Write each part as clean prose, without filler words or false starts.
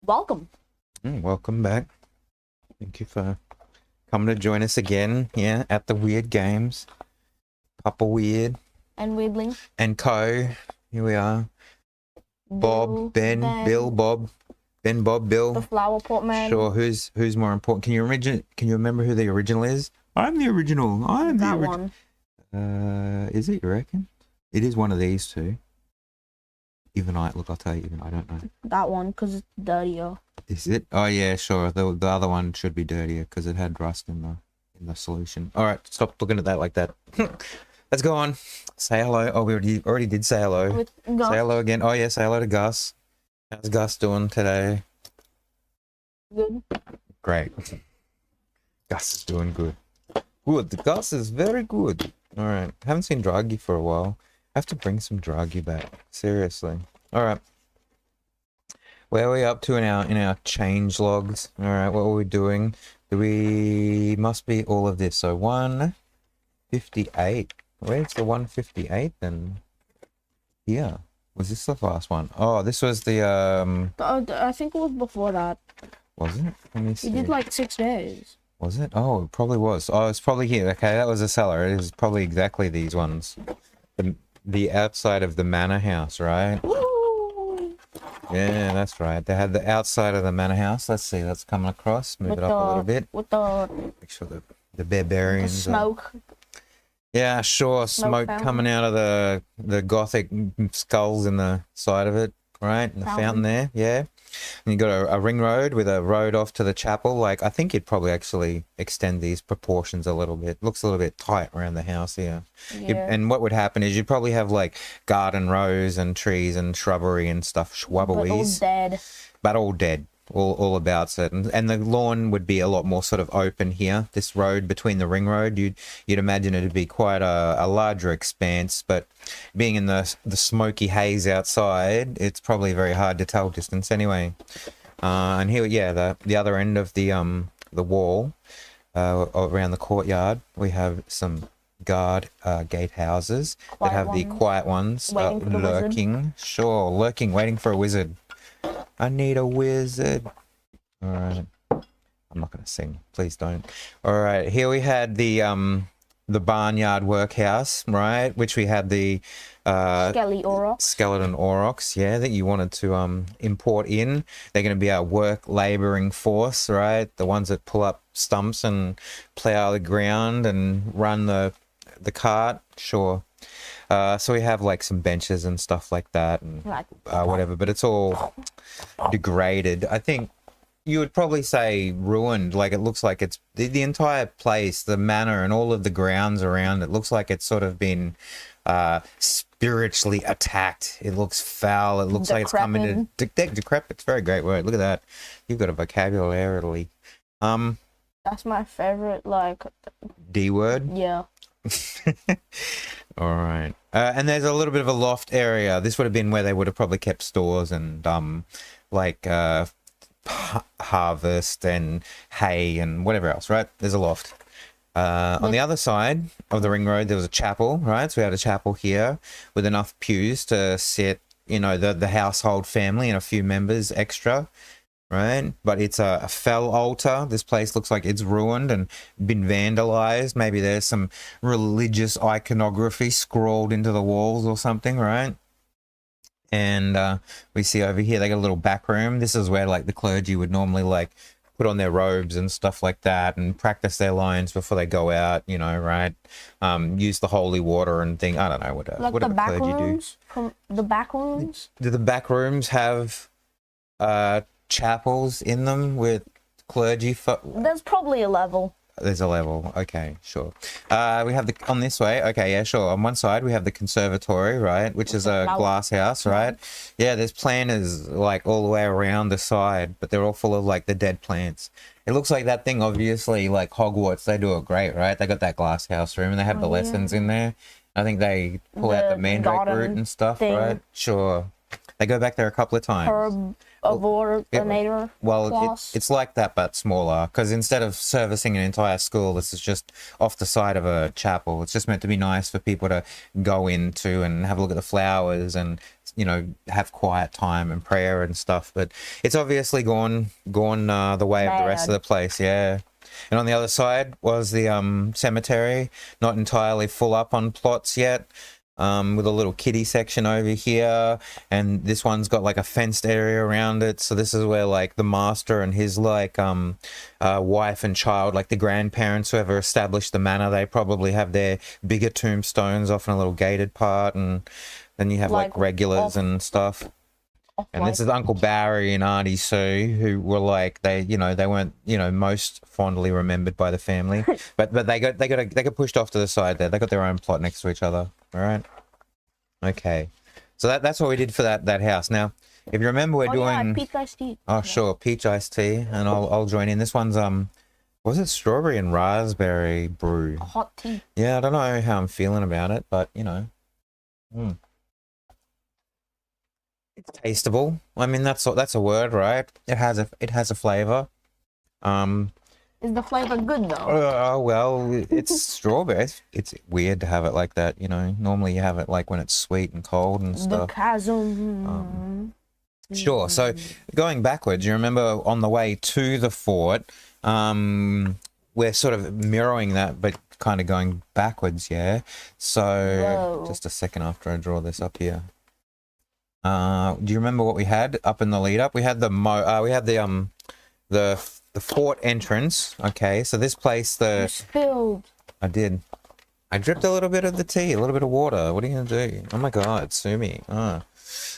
Welcome. Welcome back. Thank you for coming to join us again, yeah, at the Weird Games. Papa Weird. And Weirdling. And Co. Here we are. Bob, Ben, Bill, Bob. Ben, Bob, Bill. The flower pot man. Sure, who's more important? Can you remember who the original is? I'm the original. I'm that the original. one. Is it, you reckon? It is one of these two. Even I'll tell you, even I don't know. That one, because it's dirtier. Is it? Oh yeah, sure. The other one should be dirtier because it had rust in the solution. All right, stop looking at that like that. Let's go on. Say hello. Oh, we already did say hello. With Gus. Say hello again. Oh yeah, say hello to Gus. How's Gus doing today? Good. Great. Gus is doing good. Good. Gus is very good. All right. Haven't seen Draghi for a while. I have to bring some Draghi back. Seriously. All right. Where are we up to in our change logs? All right. What were we doing? We must be all of this. So 158. Where's the 158 then? Yeah. Was this the last one? Oh, this was the I think it was before that. Was it? Let me see. You did like 6 days. Was it? Oh, it probably was. Oh, it's probably here. Okay, that was a cellar. It was probably exactly these ones. The outside of the manor house, right? Woo! Yeah, that's right. They had the outside of the manor house. Let's see. Let's come across. Move it up a little bit. With the Make sure the barbarians. The smoke. Yeah, sure. Smoke coming out of the gothic skulls in the side of it, right? And the fountain there, yeah. And you got a ring road with a road off to the chapel. Like, I think you'd probably actually extend these proportions a little bit. Looks a little bit tight around the house here. Yeah. And what would happen is you'd probably have like garden rows and trees and shrubbery and stuff, schwubberwees. But all dead. But all dead. All about it, and the lawn would be a lot more sort of open here. This road between the ring road, you'd imagine it'd be quite a larger expanse, but being in the smoky haze outside, it's probably very hard to tell distance anyway. And here, yeah, the other end of the wall, around the courtyard, we have some guard gatehouses that have the quiet ones lurking. Sure, lurking, waiting for a wizard. I need a wizard. All right. I'm not going to sing. Please don't. All right. Here we had the barnyard workhouse, right? Which we had the skeleton aurochs, yeah, that you wanted to import in. They're going to be our work laboring force, right? The ones that pull up stumps and plow the ground and run the cart. Sure. So we have like some benches and stuff like that and whatever, but it's all degraded. I think you would probably say ruined. Like, it looks like it's the entire place, the manor and all of the grounds around it looks like it's sort of been spiritually attacked. It looks foul. It looks like it's coming to decrepit. It's a very great word. Look at that. You've got a vocabulary. That's my favorite, like, D word. Yeah. All right. And there's a little bit of a loft area. This would have been where they would have probably kept stores and like harvest and hay and whatever else, right? There's a loft. On the other side of the ring road, there was a chapel, right? So we had a chapel here with enough pews to sit, the household family and a few members extra. Right, but it's a fell altar. This place looks like it's ruined and been vandalized. Maybe there's some religious iconography scrawled into the walls or something, right? And we see over here they got a little back room. This is where like the clergy would normally like put on their robes and stuff like that and practice their lines before they go out, right? Use the holy water and thing. I don't know what like the clergy do. From the back rooms? Do the back rooms have chapels in them with clergy? There's probably a level. There's a level. Okay, sure. We have on this way. Okay, yeah, sure. On one side we have the conservatory, right, which is a glass house, right? Yeah, there's planters like all the way around the side, but they're all full of like the dead plants. It looks like that thing, obviously, like Hogwarts. They do it great, right? They got that glass house room and they have the lessons in there. I think they pull out the mandrake root and stuff, right? Sure. They go back there a couple of times. Alternator Well, class. it's like that, but smaller. Because instead of servicing an entire school, this is just off the side of a chapel. It's just meant to be nice for people to go into and have a look at the flowers and, you know, have quiet time and prayer and stuff. But it's obviously gone the way of the rest of the place. Yeah. And on the other side was the cemetery, not entirely full up on plots yet. With a little kiddie section over here, and this one's got like a fenced area around it. So this is where like the master and his like wife and child, like the grandparents, whoever established the manor, they probably have their bigger tombstones off in a little gated part, and then you have like regulars and stuff. And this is Uncle Barry and Auntie Sue, who were like they weren't most fondly remembered by the family, but they got pushed off to the side there. They got their own plot next to each other. All right, okay. So that's what we did for that house. Now, if you remember, we're doing peach iced tea. Oh, sure, peach iced tea, and I'll join in. This one's was it strawberry and raspberry brew? Hot tea. Yeah, I don't know how I'm feeling about it, but you know. It's tasteable. I mean, that's a word, right? It has a flavor. Is the flavor good though? Oh well, it's strawberry. It's weird to have it like that, you know. Normally you have it like when it's sweet and cold and stuff. The chasm. Sure. So going backwards, you remember on the way to the fort, we're sort of mirroring that, but kind of going backwards. Yeah. So Whoa. Just a second after I draw this up here. Do you remember what we had up in the lead up? We had the fort entrance. Okay, so this place You spilled. I did. I dripped a little bit of the tea, a little bit of water. What are you gonna do? Oh my God, sue me.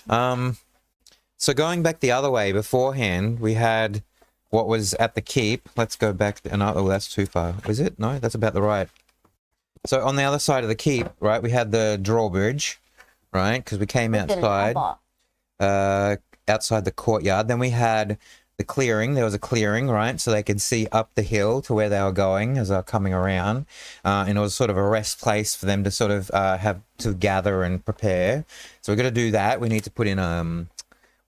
So going back the other way beforehand, we had what was at the keep. Let's go back. Oh, that's too far. Is it? No, that's about the right. So on the other side of the keep, right, we had the drawbridge. Right, because we came outside, outside the courtyard. Then we had the clearing. There was a clearing, right, so they could see up the hill to where they were going as they were coming around. And it was sort of a rest place for them to sort of have to gather and prepare. So we're going to do that. We need to put in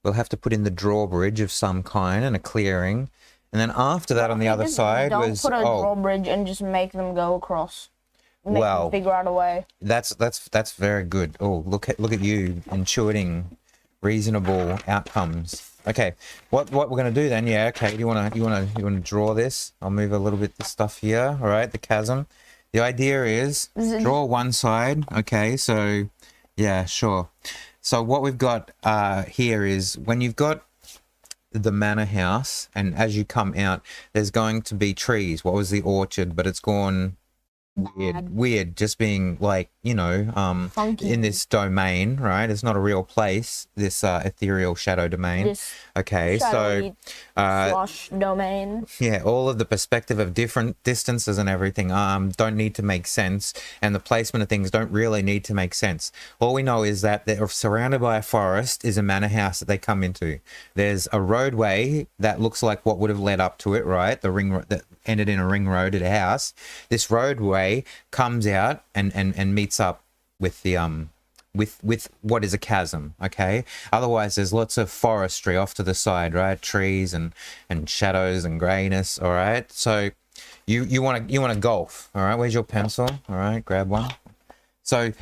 we'll have to put in the drawbridge of some kind and a clearing. And then after that, on the other side don't put a drawbridge and just make them go across. Make them figure out a way. That's very good. Oh, look at you intuiting reasonable outcomes. Okay, what we're gonna do then? Yeah, okay. You wanna draw this? I'll move a little bit the stuff here. All right, the chasm. The idea is draw one side. Okay, so yeah, sure. So what we've got here is when you've got the manor house, and as you come out, there's going to be trees. What was the orchard? But it's gone weird, just being like, you know, in this domain, right? It's not a real place, this ethereal shadow domain. This okay, so slush domain. Yeah, all of the perspective of different distances and everything don't need to make sense, and the placement of things don't really need to make sense. All we know is that they're surrounded by a forest, is a manor house that they come into. There's a roadway that looks like what would have led up to it, right? The ring that ended in a ring road at a house. This roadway comes out and meets up with the with what is a chasm. Okay, otherwise there's lots of forestry off to the side, right? Trees and shadows and grayness. All right, so you want to golf. All right, where's your pencil? All right, grab one. So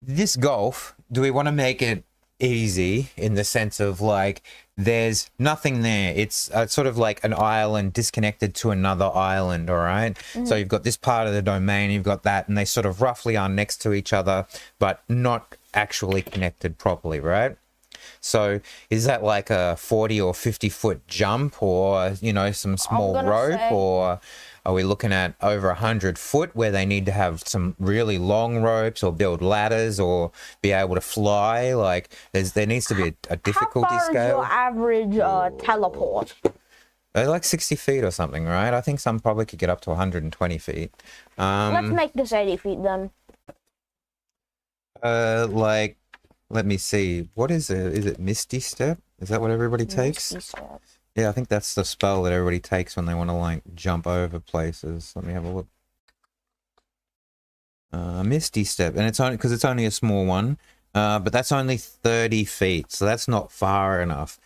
this golf, do we want to make it easy in the sense of like there's nothing there? It's sort of like an island disconnected to another island. All right, so you've got this part of the domain, you've got that, and they sort of roughly are next to each other but not actually connected properly, right? So is that like a 40 or 50 foot jump, or you know, some small rope, or are we looking at over 100 foot where they need to have some really long ropes or build ladders or be able to fly? Like there needs to be a difficulty How far scale. Is your average teleport? They're like 60 feet or something, right? I think some probably could get up to 120 feet. Let's make this 80 feet then. Like, let me see. What is it? Is it Misty Step? Is that what everybody takes? Misty Step. Yeah, I think that's the spell that everybody takes when they want to like jump over places. Let me have a look. Misty Step, and it's only because it's only a small one, but that's only 30 feet, so that's not far enough.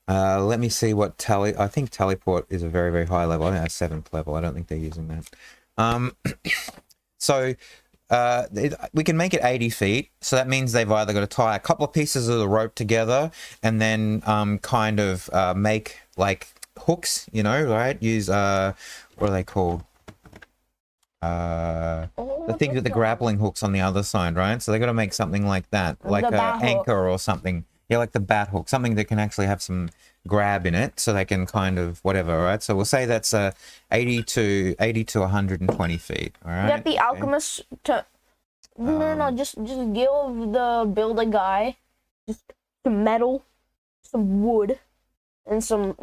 Let me see what I think teleport is a very, very high level. I think that's 7th level. I don't think they're using that. So we can make it 80 feet. So that means they've either got to tie a couple of pieces of the rope together and then kind of make like hooks, you know, right? Use, what are they called? The things with the grappling hooks on the other side, right? So they got to make something like that, like an anchor or something. Yeah, like the bat hook, something that can actually have some grab in it, so they can kind of whatever, right? So we'll say that's 80 to 120 feet. All right. Get the alchemist to no, just give the builder guy just some metal, some wood, and some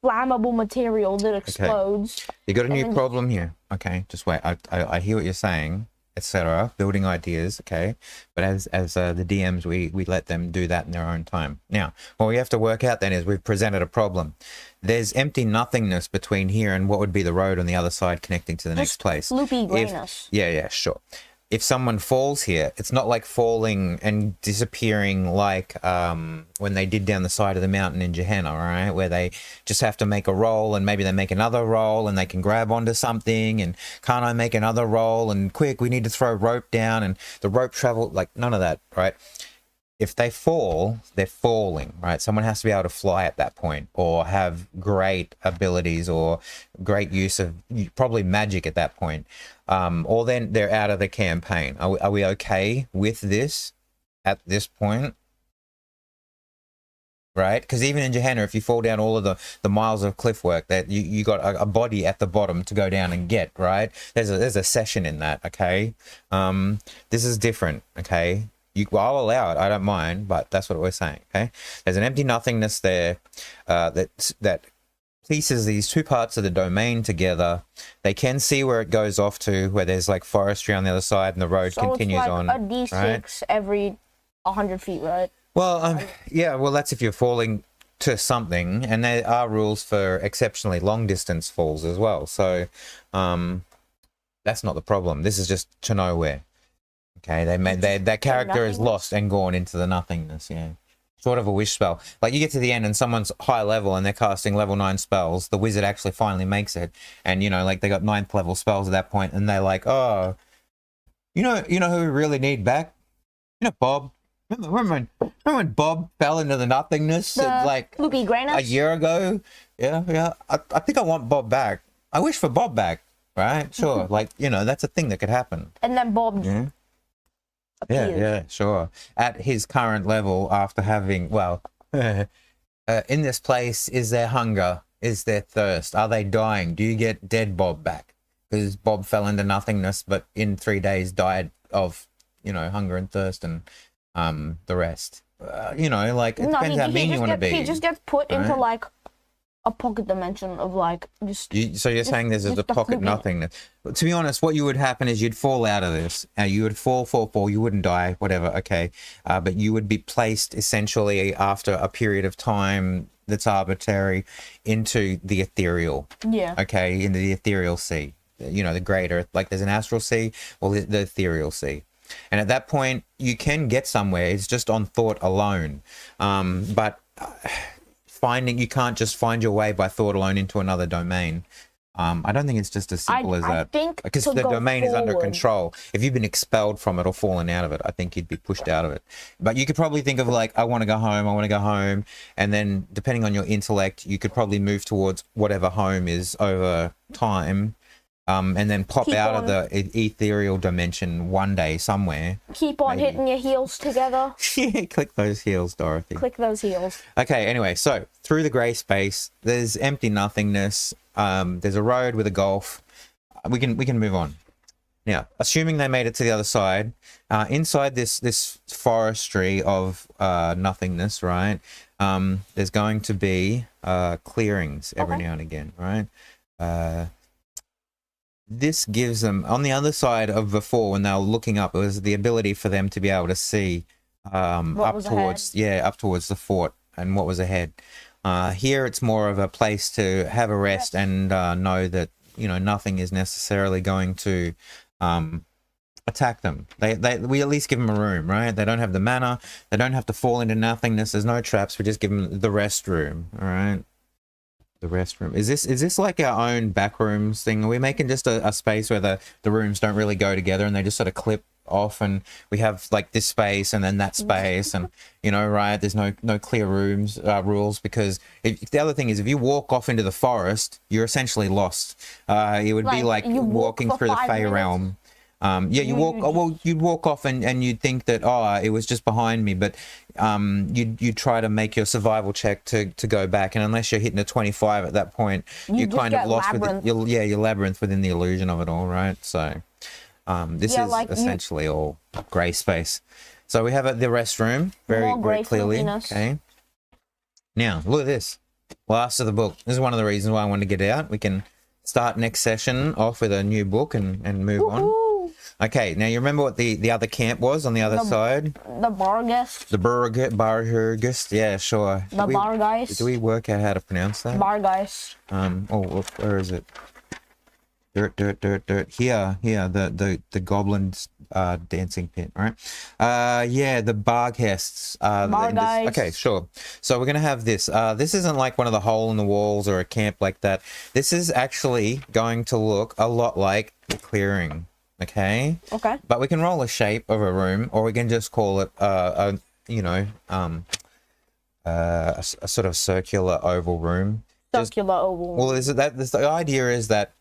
flammable material that explodes. Okay. You got a new problem here. Okay, just wait. I hear what you're saying, etc. Building ideas, okay. But as the DMs, we let them do that in their own time. Now, what we have to work out then is we've presented a problem. There's empty nothingness between here and what would be the road on the other side connecting to the next place. Loopy grayness. Yeah, sure. If someone falls here, it's not like falling and disappearing like when they did down the side of the mountain in Gehenna, right? Where they just have to make a roll and maybe they make another roll and they can grab onto something and can't I make another roll and quick, we need to throw rope down and the rope travel, like none of that, right? If they fall, they're falling, right? Someone has to be able to fly at that point or have great abilities or great use of probably magic at that point. Or then they're out of the campaign. Are we okay with this at this point? Right? Because even in Gehenna, if you fall down all of the miles of cliff work, that you got a body at the bottom to go down and get, right? There's a session in that, okay? This is different, okay? I'll allow it, I don't mind, but that's what we're saying, okay? There's an empty nothingness there that pieces these two parts of the domain together. They can see where it goes off to, where there's like forestry on the other side and the road continues it's like on. A D6 right? Every 100 feet, right? Well, yeah, well, that's if you're falling to something, and there are rules for exceptionally long distance falls as well. So that's not the problem. This is just to know where. Okay, that character is lost and gone into the nothingness, yeah. Sort of a wish spell. Like you get to the end and someone's high level and they're casting level 9 spells. The wizard actually finally makes it. And, like they got 9th level spells at that point and they're like, oh, you know who we really need back? Bob. Remember when Bob fell into the nothingness like Loopy Grayness? a year ago? Yeah. I think I want Bob back. I wish for Bob back, right? Sure. Like, that's a thing that could happen. And then Bob... Yeah. Yeah, sure. At his current level, after having, in this place, is there hunger? Is there thirst? Are they dying? Do you get dead Bob back? Because Bob fell into nothingness, but in 3 days died of, hunger and thirst and the rest. It depends how mean you want to be. He just gets put into like a pocket dimension of like just. So you're saying there's a pocket nothingness. But to be honest, what would happen is you'd fall out of this. You would fall. You wouldn't die, whatever. Okay, but you would be placed essentially after a period of time that's arbitrary into the ethereal. Yeah. Okay, into the ethereal sea. The greater, like there's an astral sea or the ethereal sea. And at that point, you can get somewhere. It's just on thought alone. But you can't just find your way by thought alone into another domain. I don't think it's just as simple as that. I think because the domain is under control. If you've been expelled from it or fallen out of it, I think you'd be pushed out of it. But you could probably think of like, I want to go home. And then depending on your intellect, you could probably move towards whatever home is over time. And then pop out of the ethereal dimension one day somewhere. Keep on hitting your heels together. Click those heels, Dorothy. Click those heels. Okay, anyway, so through the grey space, there's empty nothingness. There's a road with a gulf. We can move on. Now, assuming they made it to the other side, inside this forestry of nothingness, right? There's going to be clearings every now and again, right? This gives them, on the other side of before when they were looking up, it was the ability for them to be able to see up towards the fort and what was ahead. Here it's more of a place to have a rest and know that nothing is necessarily going to attack them. We at least give them a room, right? They don't have the mana. They don't have to fall into nothingness. There's no traps. We just give them the rest room. All right. The restroom. Is this like our own back rooms thing? Are we making just a space where the rooms don't really go together and they just sort of clip off, and we have like this space and then that space, and you know, right? There's no clear rules, because the other thing is, if you walk off into the forest, you're essentially lost. It would be like walking through the Fey realm. Yeah, you'd walk off and you'd think that, it was just behind me, but you'd try to make your survival check to go back, and unless you're hitting a 25 at that point, you're kind of lost within, you're labyrinth within the illusion of it all, right? So this is like essentially all grey space. So we have the restroom very clearly. Okay, now look at this, last of the book. This is one of the reasons why I wanted to get out. We can start next session off with a new book and move on. Okay, now you remember what the other camp was on the other side? The Bargest. The Bargest, yeah, sure. The Bargeist. Do we work out how to pronounce that? Bargeist. Where is it? Dirt. Here, the goblins dancing pit, right? Yeah, the Barghests. Okay, sure. So we're gonna have this. This isn't like one of the hole in the walls or a camp like that. This is actually going to look a lot like the clearing. Okay. But we can roll a shape of a room, or we can just call it a sort of circular oval room. Oval. Well, the idea is that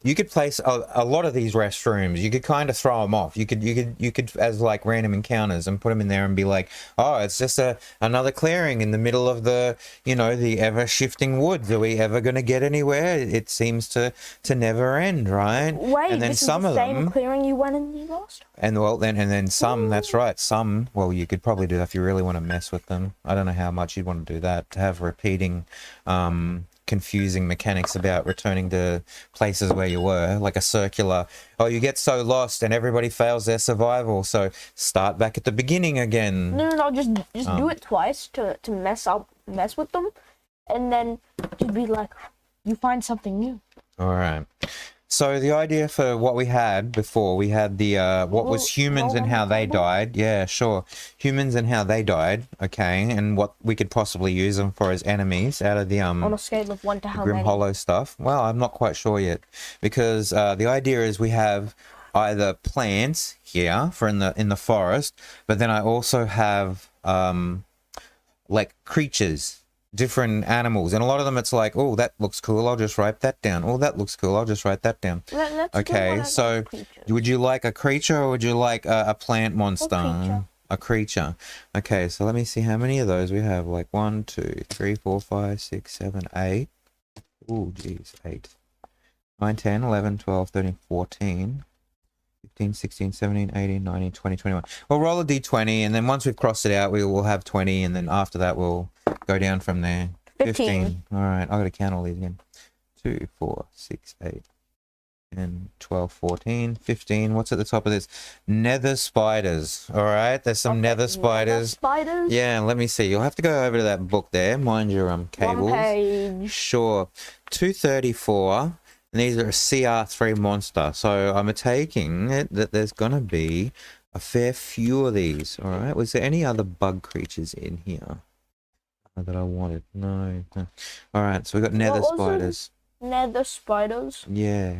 you could place a lot of these restrooms. You could kind of throw them off. You could as like random encounters and put them in there and be like, oh, it's just another clearing in the middle of the the ever shifting woods. Are we ever going to get anywhere? It seems to never end, right? Wait, and then this some is the of same them clearing you went and you lost. And then some. Ooh. That's right. Some. Well, you could probably do that if you really want to mess with them. I don't know how much you'd want to do that, to have repeating confusing mechanics about returning to places where you were, like a circular, you get so lost and everybody fails their survival, so start back at the beginning again. No, just do it twice to mess with them, and then just be like, you find something new. All right. So the idea for what we had before, we had the what was humans and how they died. Yeah, sure. Humans and how they died. Okay, and what we could possibly use them for as enemies out of the on a scale of 1 to how Grim many? Hollow stuff. Well, I'm not quite sure yet, because the idea is we have either plants here for in the forest, but then I also have like creatures. Different animals, and a lot of them it's like, oh, that looks cool, I'll just write that down. Oh, that looks cool, I'll just write that down. Okay, so would you like a creature, or would you like a plant monster? A creature. Okay, so let me see how many of those we have. Like 1, 2, 3, 4, 5, 6, 7, 8. Oh, geez, 8. 9, 10, 11, 12, 13, 14. 15, 16, 17, 18, 19, 20, 21. We'll roll a d20, and then once we've crossed it out, we will have 20, and then after that, we'll go down from there. 15. All right, I've got to count all these again. 2, 4, 6, 8, 10, 12, 14, 15. What's at the top of this? Nether spiders. All right, there's some nether spiders. Spiders? Yeah, let me see. You'll have to go over to that book there. Mind your cables. 1 page. Sure. 234. And these are a CR3 monster, so I'm taking it that there's gonna be a fair few of these. All right, was there any other bug creatures in here that I wanted? No. All right, so we got nether spiders. Nether spiders. Yeah.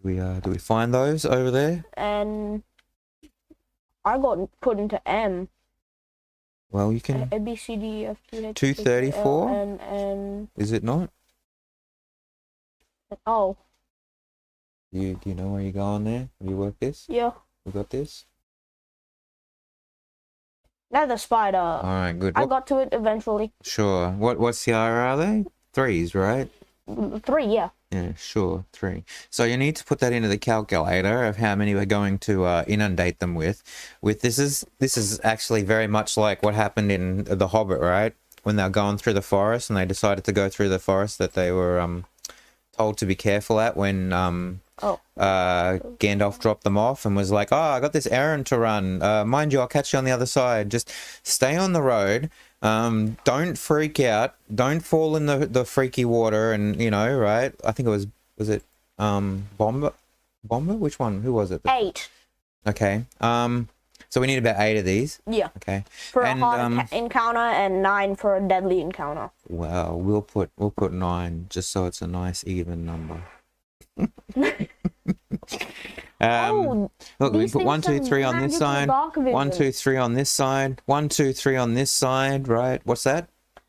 Do we find those over there? And I got put into M. Well, you can. A B C D F G H 234. And is it not? Oh. Do you know where you're going there? Have you worked this? Yeah. We got this? Nether spider. Alright, good. I got to it eventually. Sure. What CR are they? 3s, right? 3, yeah. Yeah, sure, 3. So you need to put that into the calculator of how many we're going to inundate them with. This is actually very much like what happened in The Hobbit, right? When they were going through the forest and they decided to go through the forest that they were told to be careful at when Gandalf dropped them off and was like, oh, I got this errand to run. Mind you, I'll catch you on the other side. Just stay on the road. Don't freak out. Don't fall in the freaky water. And, right? I think it was it Bomber? Which one? Who was it? 8. Okay. So we need about 8 of these. Yeah. Okay. For And, a hard encounter and 9 for a deadly encounter. well, we'll put 9 just so it's a nice even number. Oh, Look, we these put 1, things 2, have 3 on this magical side. dark 1, 2, vision. 3 on this side. 1, 2, 3 on this side. Right. What's that?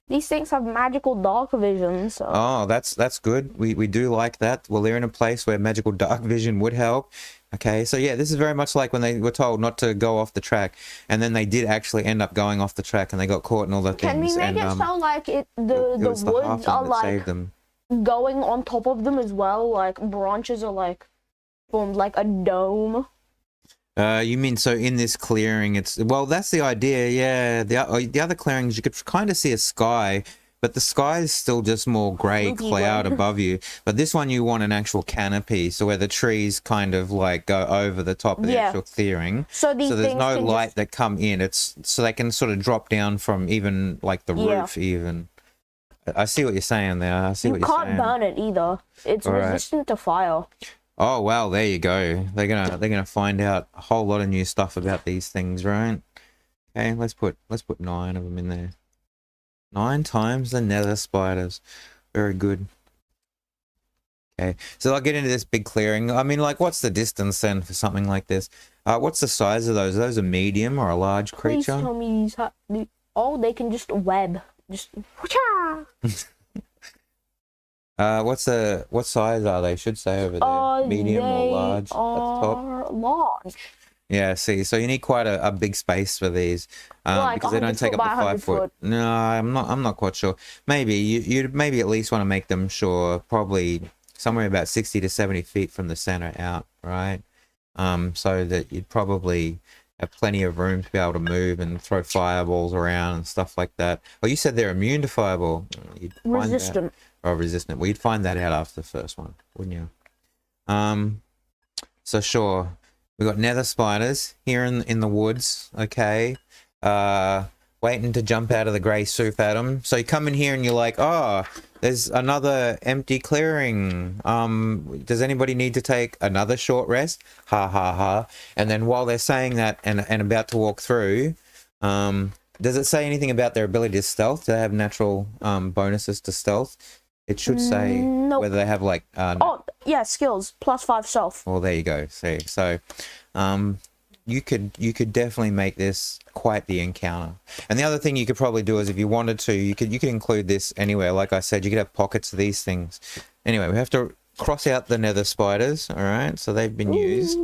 These things have magical dark vision, so. Oh, that's good. We do like that. Well, they're in a place where magical dark vision would help. Okay, so yeah, this is very much like when they were told not to go off the track, and then they did actually end up going off the track, and they got caught in all the things. Can we make and, it so like the was the woods half are that like saved them. going on top of them as well? Like branches are like formed like a dome. You mean so in this clearing, it's well, that's the idea. Yeah, the other clearings you could kind of see a sky. But the sky is still just more grey Milky cloud Way. above you. But this one you want an actual canopy, so where the trees kind of like go over the top of the actual clearing. So these there's things no can light just... that come in. It's so they can sort of drop down from even like the roof even. I see what you're saying there. I see what you're saying. You can't burn it either. It's resistant to fire. Oh well, there you go. They're gonna find out a whole lot of new stuff about these things, right? Okay, let's put 9 of them in there. 9 times the nether spiders. Very good. Okay, so I'll get into this big clearing. I mean, like, what's the distance then for something like this? What's the size of those? Are those a medium or a large creature? Please tell me these. Oh, they can just web. Just. What size are they? Should say over there. Medium or large at the top? Large. Yeah, see, so you need quite a big space for these, Like because they don't take up the 5 foot. No, I'm not quite sure. Maybe you'd maybe at least want to make them sure, probably somewhere about 60 to 70 feet from the center out, right? So that you'd probably have plenty of room to be able to move and throw fireballs around and stuff like that. Oh, you said they're immune to fireball. Resistant. Resistant. Well, you'd find that out after the first one, wouldn't you? So sure. We've got nether spiders here in the woods, okay, waiting to jump out of the grey soup at them. So you come in here and you're like, oh, there's another empty clearing. Does anybody need to take another short rest? Ha ha ha. And then while they're saying that and about to walk through, does it say anything about their ability to stealth? Do they have natural bonuses to stealth? It should say whether they have like... oh, yeah, skills. +5 stealth. Well, there you go. See, so you could definitely make this quite the encounter. And the other thing you could probably do is if you wanted to, you could include this anywhere. Like I said, you could have pockets of these things. Anyway, we have to cross out the nether spiders, all right? So they've been used.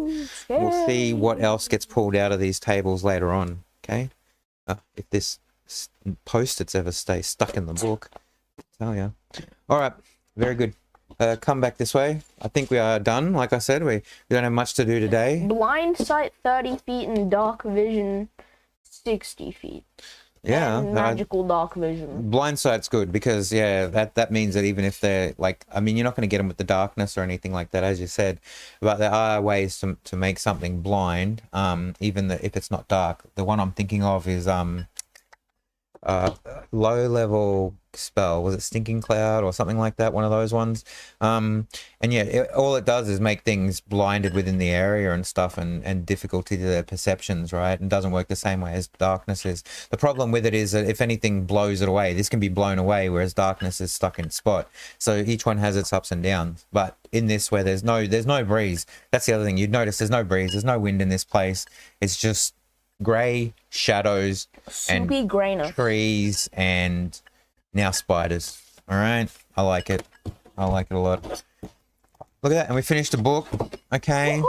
We'll see what else gets pulled out of these tables later on, okay? If this post-its ever stay stuck in the book, I'll tell you. All right, very good. Come back this way. I think we are done. Like I said, we don't have much to do today. Blind sight 30 feet and dark vision 60 feet. Yeah, and magical dark vision. Blind sight's good because yeah, that means that even if they're like, I mean, you're not going to get them with the darkness or anything like that, as you said. But there are ways to make something blind, even if it's not dark. The one I'm thinking of is low level spell. Was it Stinking Cloud or something like that? One of those ones. And yeah, all it does is make things blinded within the area and stuff, and difficulty to their perceptions, right? And doesn't work the same way as darkness is. The problem with it is that if anything blows it away, this can be blown away, whereas darkness is stuck in spot. So each one has its ups and downs. But in this, where there's no breeze, that's the other thing. You'd notice there's no breeze, there's no wind in this place. It's just grey shadows and trees and now spiders. All right, I like it a lot. Look at that, and we finished the book. Okay.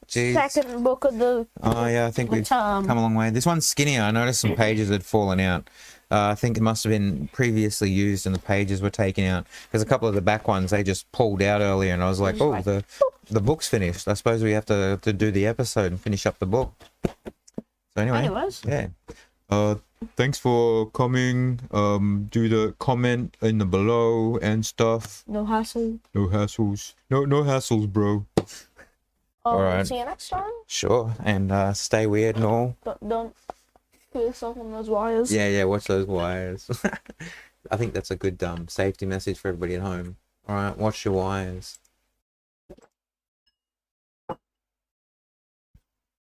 Jeez. Second book of the oh yeah, I think we've come a long way. This one's skinnier. I noticed some pages had fallen out. I think it must have been previously used and the pages were taken out, because a couple of the back ones they just pulled out earlier, and I was like, oh, the book's finished. I suppose we have to do the episode and finish up the book. So anyway, yeah. Thanks for coming. Do the comment in the below and stuff. No hassle. No hassles. No hassles, bro. All right. See you next time. Sure, and stay weird and all. Don't put yourself on those wires. Yeah. Watch those wires. I think that's a good safety message for everybody at home. All right, watch your wires.